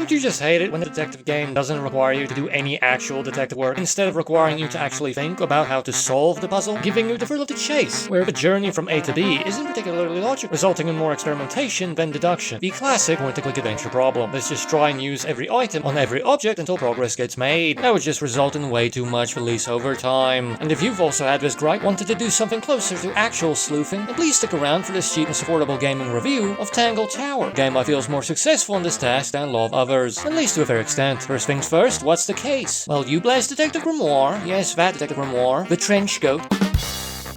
Don't you just hate it when the detective game doesn't require you to do any actual detective work, instead of requiring you to actually think about how to solve the puzzle, giving you the thrill of the chase, where the journey from A to B isn't particularly logical, resulting in more experimentation than deduction. The classic point-and-click adventure problem. Let's just try and use every item on every object until progress gets made. That would just result in way too much release over time. And if you've also had this gripe, wanted to do something closer to actual sleuthing, then please stick around for this Cheapness Affordable Gaming review of Tangle Tower, a game I feel is more successful in this task than a lot of others, at least to a fair extent. First things first, what's the case? Well, you blast Detective Grimoire, yes, that Detective Grimoire, the trench coat.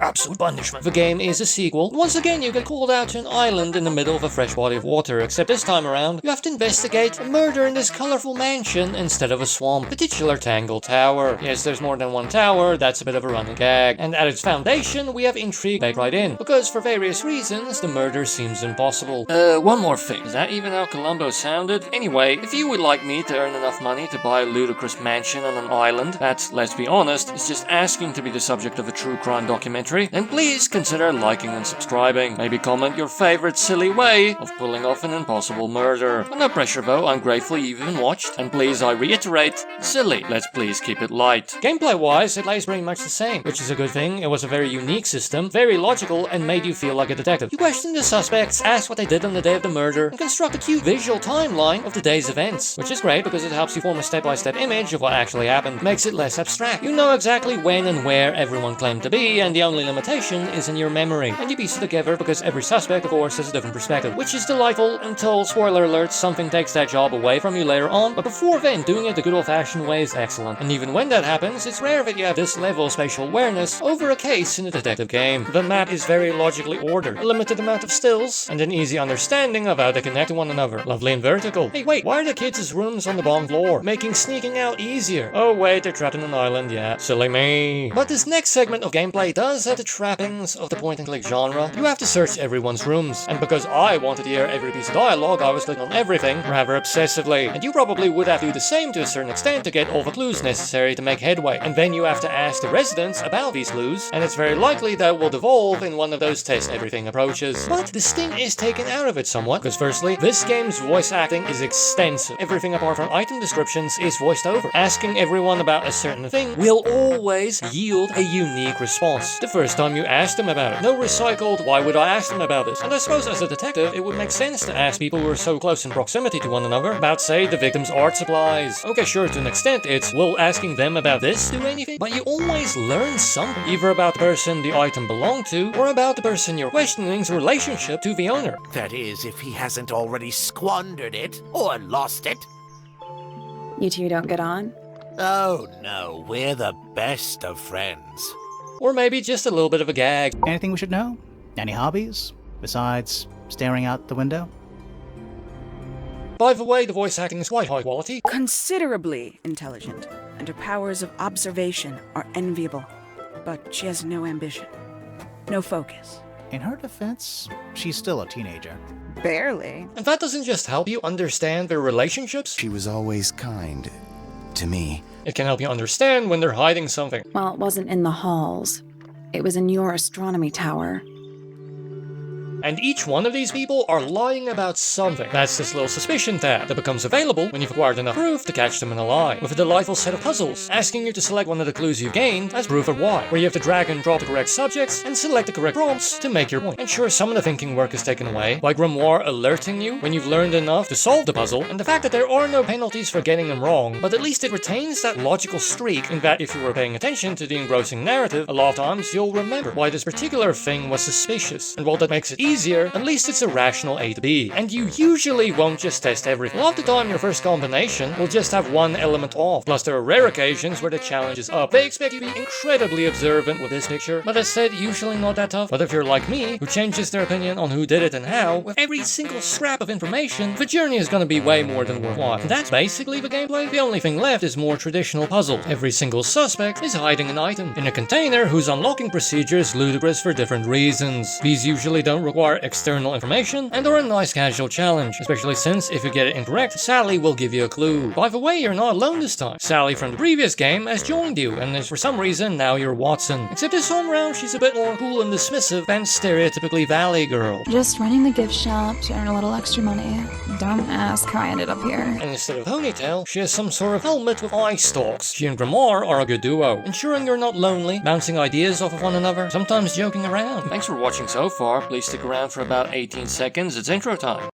Absolute punishment. The game is a sequel. Once again, you get called out to an island in the middle of a fresh body of water, except this time around, you have to investigate a murder in this colorful mansion instead of a swamp, the titular Tangle Tower. Yes, there's more than one tower, that's a bit of a running gag. And at its foundation, we have intrigue baked right in, because for various reasons, the murder seems impossible. One more thing. Is that even how Columbo sounded? Anyway, if you would like me to earn enough money to buy a ludicrous mansion on an island that, let's be honest, is just asking to be the subject of a true crime documentary, then please consider liking and subscribing. Maybe comment your favorite silly way of pulling off an impossible murder. No pressure though, I'm grateful you even watched. And please, I reiterate, silly. Let's please keep it light. Gameplay-wise, it lays pretty much the same, which is a good thing. It was a very unique system, very logical, and made you feel like a detective. You question the suspects, ask what they did on the day of the murder, and construct a cute visual timeline of the day's events, which is great because it helps you form a step-by-step image of what actually happened. Makes it less abstract. You know exactly when and where everyone claimed to be, and the only limitation is in your memory, and you piece it together because every suspect, of course, has a different perspective, which is delightful until, spoiler alert, something takes that job away from you later on, but before then, doing it the good old-fashioned way is excellent. And even when that happens, it's rare that you have this level of spatial awareness over a case in a detective game. The map is very logically ordered, a limited amount of stills, and an easy understanding of how they connect to one another. Lovely and vertical. Hey wait, why are the kids' rooms on the bottom floor? Making sneaking out easier. Oh wait, they're trapped in an island, yeah. Silly me. But this next segment of gameplay does have the trappings of the point-and-click genre. You have to search everyone's rooms, and because I wanted to hear every piece of dialogue, I was clicking on everything rather obsessively, and you probably would have to do the same to a certain extent to get all the clues necessary to make headway, and then you have to ask the residents about these clues, and it's very likely that will devolve in one of those test everything approaches. But the sting is taken out of it somewhat, because firstly, this game's voice acting is extensive. Everything apart from item descriptions is voiced over. Asking everyone about a certain thing will always yield a unique response. The first time you ask them about it. No recycled, why would I ask them about this? And I suppose as a detective, it would make sense to ask people who are so close in proximity to one another about, say, the victim's art supplies. Okay, sure, to an extent, it's, will asking them about this do anything? But you always learn something, either about the person the item belonged to, or about the person you're questioning's relationship to the owner. That is, if he hasn't already squandered it, or lost it. You two don't get on? Oh no, we're the best of friends. Or maybe just a little bit of a gag. Anything we should know? Any hobbies? Besides staring out the window? By the way, the voice acting is quite high quality. Considerably intelligent, and her powers of observation are enviable. But she has no ambition, no focus. In her defense, she's still a teenager. Barely. And that doesn't just help you understand their relationships. She was always kind to me. It can help you understand when they're hiding something. Well, it wasn't in the halls. It was in your astronomy tower. And each one of these people are lying about something. That's this little suspicion tab that becomes available when you've acquired enough proof to catch them in a lie, with a delightful set of puzzles, asking you to select one of the clues you've gained as proof of why, where you have to drag and drop the correct subjects and select the correct prompts to make your point. And sure, some of the thinking work is taken away by Grimoire alerting you when you've learned enough to solve the puzzle, and the fact that there are no penalties for getting them wrong, but at least it retains that logical streak in that if you were paying attention to the engrossing narrative, a lot of times you'll remember why this particular thing was suspicious, and while that makes it easier, at least it's a rational A to B, and you usually won't just test everything. A lot of the time your first combination will just have one element off, plus there are rare occasions where the challenge is up. They expect you to be incredibly observant with this picture, but as said, usually not that tough. But if you're like me, who changes their opinion on who did it and how, with every single scrap of information, the journey is gonna be way more than worthwhile. And that's basically the gameplay. The only thing left is more traditional puzzles. Every single suspect is hiding an item in a container whose unlocking procedure is ludicrous for different reasons. These usually don't require require external information and are a nice casual challenge, especially since if you get it incorrect, Sally will give you a clue. By the way, you're not alone this time. Sally from the previous game has joined you, and is for some reason now you're Watson. Except this time around, she's a bit more cool and dismissive than stereotypically Valley girl. Just running the gift shop to earn a little extra money. Don't ask how I ended up here. And instead of ponytail, she has some sort of helmet with eye stalks. She and Grimoire are a good duo, ensuring you're not lonely, bouncing ideas off of one another, sometimes joking around. Thanks for watching so far. Please stick around for about 18 seconds. It's intro time.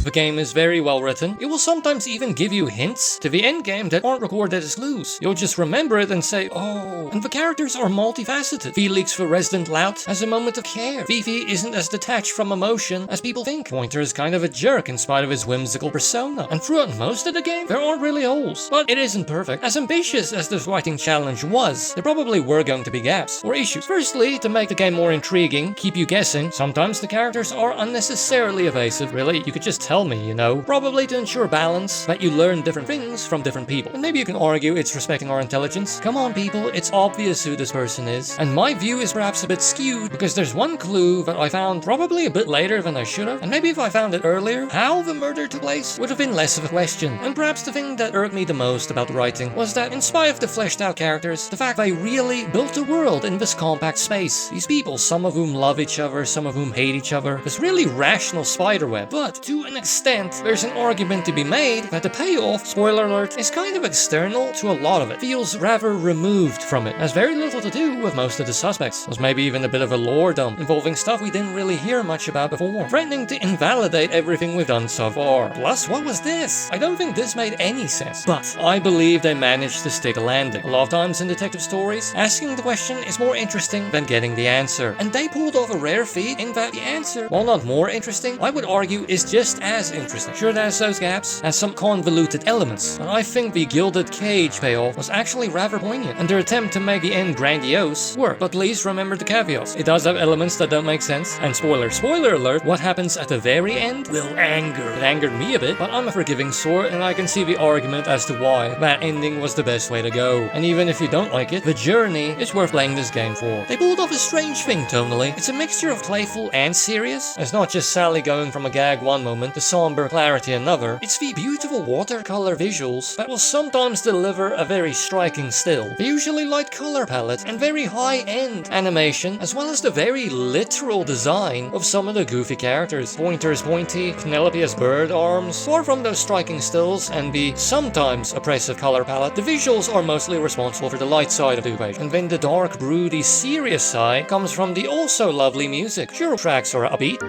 The game is very well written. It will sometimes even give you hints to the endgame that aren't recorded as clues. You'll just remember it and say, oh. And the characters are multifaceted. Felix the resident lout has a moment of care. Fifi isn't as detached from emotion as people think. Pointer is kind of a jerk in spite of his whimsical persona. And throughout most of the game, there aren't really holes. But it isn't perfect. As ambitious as this writing challenge was, there probably were going to be gaps or issues. Firstly, to make the game more intriguing, keep you guessing, sometimes the characters are unnecessarily evasive. Really, you could just tell me, you know. Probably to ensure balance, that you learn different things from different people. And maybe you can argue it's respecting our intelligence. Come on people, it's obvious who this person is. And my view is perhaps a bit skewed, because there's one clue that I found probably a bit later than I should have. And maybe if I found it earlier, how the murder took place would have been less of a question. And perhaps the thing that irked me the most about the writing was that in spite of the fleshed out characters, the fact they really built a world in this compact space. These people, some of whom love each other, some of whom hate each other. This really rational spiderweb. But to an extent, there's an argument to be made that the payoff, spoiler alert, is kind of external to a lot of it. Feels rather removed from it. Has very little to do with most of the suspects. Was maybe even a bit of a lore dump, involving stuff we didn't really hear much about before. Threatening to invalidate everything we've done so far. Plus, what was this? I don't think this made any sense. But I believe they managed to stick a landing. A lot of times in detective stories, asking the question is more interesting than getting the answer. And they pulled off a rare feat in that the answer, while not more interesting, I would argue is just as interesting. Sure, it has those gaps, has some convoluted elements, but I think the gilded cage payoff was actually rather poignant, and their attempt to make the end grandiose worked. But please remember the caveats. It does have elements that don't make sense, and spoiler alert, what happens at the very end will anger. It angered me a bit, but I'm a forgiving sort, and I can see the argument as to why that ending was the best way to go. And even if you don't like it, the journey is worth playing this game for. They pulled off a strange thing tonally. It's a mixture of playful and serious. It's not just Sally going from a gag one moment to somber clarity another. It's the beautiful watercolor visuals that will sometimes deliver a very striking still. The usually light color palette and very high-end animation, as well as the very literal design of some of the goofy characters. Pointer is pointy, Penelope has bird arms. Far from those striking stills and the sometimes oppressive color palette, the visuals are mostly responsible for the light side of the equation. And then the dark, broody, serious side comes from the also lovely music. Sure, tracks are upbeat,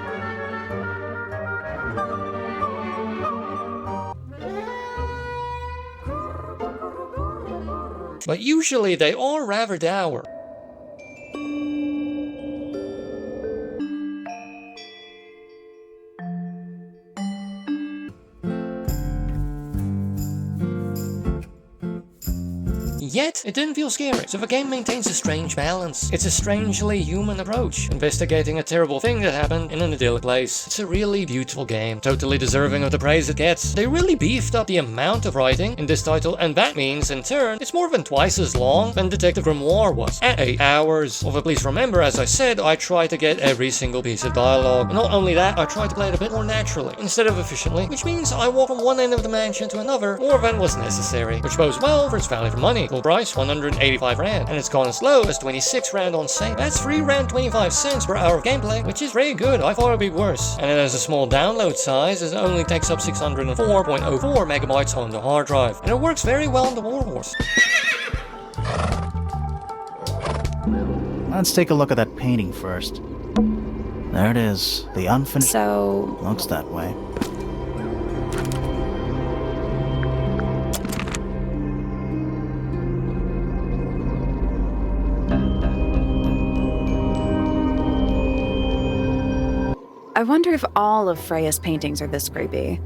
but usually they are rather dour. Yet, it didn't feel scary, so the game maintains a strange balance. It's a strangely human approach, investigating a terrible thing that happened in an idyllic place. It's a really beautiful game, totally deserving of the praise it gets. They really beefed up the amount of writing in this title, and that means, in turn, it's more than twice as long than Detective Grimoire was, at 8 hours. Although please remember, as I said, I try to get every single piece of dialogue. And not only that, I try to play it a bit more naturally, instead of efficiently, which means I walk from one end of the mansion to another more than was necessary, which bodes well for its value for money. Full price, 185 Rand, and it's gone as low as 26 Rand on sale. That's 3 Rand 25 cents per hour of gameplay, which is pretty good. I thought it'd be worse. And it has a small download size, as it only takes up 604.04 megabytes on the hard drive. And it works very well on the Warhorse. Let's take a look at that painting first. There it is. The unfinished... So, looks that way. I wonder if all of Freya's paintings are this creepy.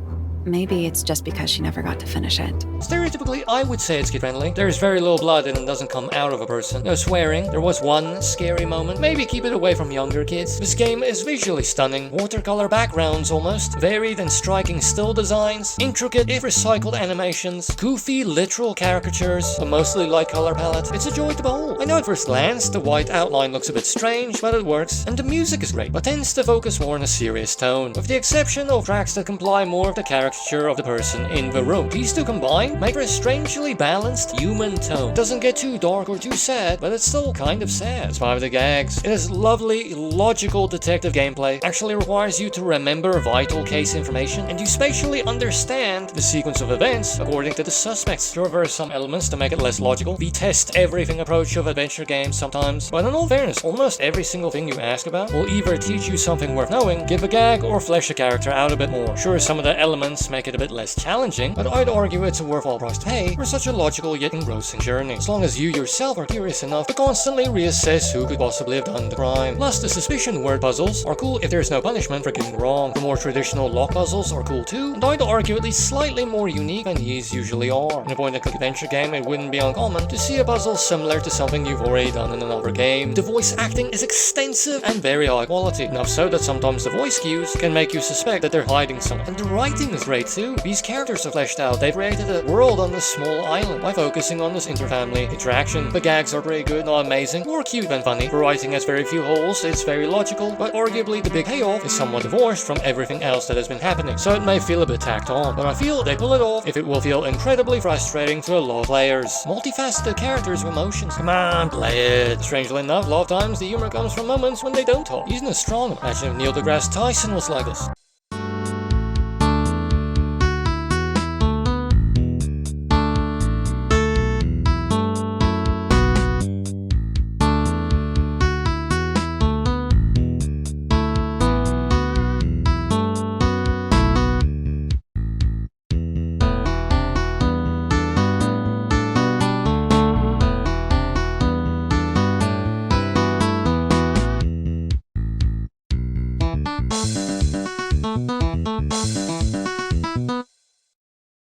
Maybe it's just because she never got to finish it. Stereotypically, I would say it's kid-friendly. There's very little blood and it doesn't come out of a person. No swearing. There was one scary moment. Maybe keep it away from younger kids. This game is visually stunning. Watercolor backgrounds almost. Varied and striking still designs. Intricate, if recycled animations. Goofy, literal caricatures. A mostly light color palette. It's a joy to behold. I know at first glance, the white outline looks a bit strange, but it works. And the music is great, but tends to focus more on a serious tone. With the exception of tracks that comply more of the caricature of the person in the room. These two combined make for a strangely balanced human tone. It doesn't get too dark or too sad, but it's still kind of sad. Despite the gags. It is lovely, logical detective gameplay. Actually requires you to remember vital case information, and you spatially understand the sequence of events according to the suspects. There are some elements to make it less logical. The test everything approach of adventure games sometimes, but in all fairness, almost every single thing you ask about will either teach you something worth knowing, give a gag, or flesh a character out a bit more. Sure, some of the elements make it a bit less challenging, but I'd argue it's a worthwhile price to pay for such a logical yet engrossing journey, as long as you yourself are curious enough to constantly reassess who could possibly have done the crime. Plus, the suspicion word puzzles are cool if there's no punishment for getting wrong. The more traditional lock puzzles are cool too, and I'd argue at least slightly more unique than these usually are. In a point-and-click adventure game, it wouldn't be uncommon to see a puzzle similar to something you've already done in another game. The voice acting is extensive and very high quality, enough so that sometimes the voice cues can make you suspect that they're hiding something. And the writing is great too. These characters are fleshed out. They've created a world on this small island by focusing on this interfamily interaction. The gags are pretty good, not amazing, more cute than funny. The writing has very few holes, it's very logical, but arguably the big payoff is somewhat divorced from everything else that has been happening, so it may feel a bit tacked on, but I feel they pull it off if it will feel incredibly frustrating to a lot of players. Multifaceted characters with emotions. Come on, play it. Strangely enough, a lot of times the humor comes from moments when they don't talk. Isn't it strong? Imagine if Neil deGrasse Tyson was like this.